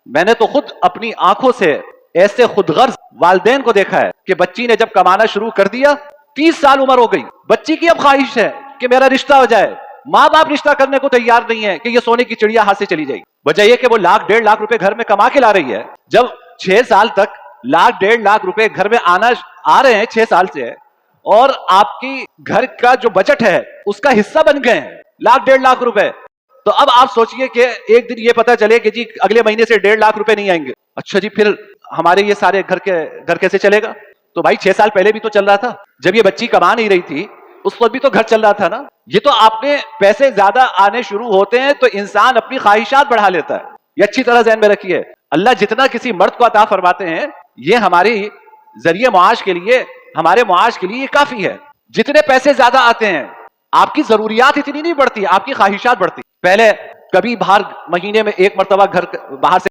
मैंने तो खुद अपनी आंखों से ऐसे खुदगर्ज वालिदैन को देखा है कि बच्ची ने जब कमाना शुरू कर दिया, 30 साल उम्र हो गई, बच्ची की अब ख्वाहिश है कि मेरा रिश्ता हो जाए, माँ बाप रिश्ता करने को तैयार नहीं है कि ये सोने की चिड़िया हाथ से चली जाएगी। वजह यह कि वो लाख 1.5 लाख रुपए घर में कमा के ला रही है। जब 6 साल तक लाख 1.5 लाख रुपए घर में आ रहे हैं 6 साल से, और आपकी घर का जो बजट है उसका हिस्सा बन गए हैं लाख 1.5 लाख रुपए, तो अब आप सोचिए कि एक दिन ये पता चले कि जी अगले महीने से 1.5 लाख रुपए नहीं आएंगे। अच्छा जी, फिर हमारे ये सारे घर कैसे चलेगा? तो भाई 6 साल पहले भी तो चल रहा था, जब ये बच्ची कमा नहीं रही थी उस वक्त भी तो घर चल रहा था ना। ये तो आपने पैसे ज्यादा आने शुरू होते हैं तो इंसान अपनी ख्वाहिशात बढ़ा लेता है। ये अच्छी तरह ज़हन में रखिए। अल्लाह जितना किसी मर्द को अता फरमाते हैं ये हमारी जरिए मुआश के लिए, हमारे मुआश के लिए ये काफी है। जितने पैसे ज्यादा आते हैं आपकी जरूरियात इतनी नहीं बढ़ती, आपकी ख्वाहिशात बढ़ती। पहले कभी बाहर महीने में एक मरतबा घर बाहर से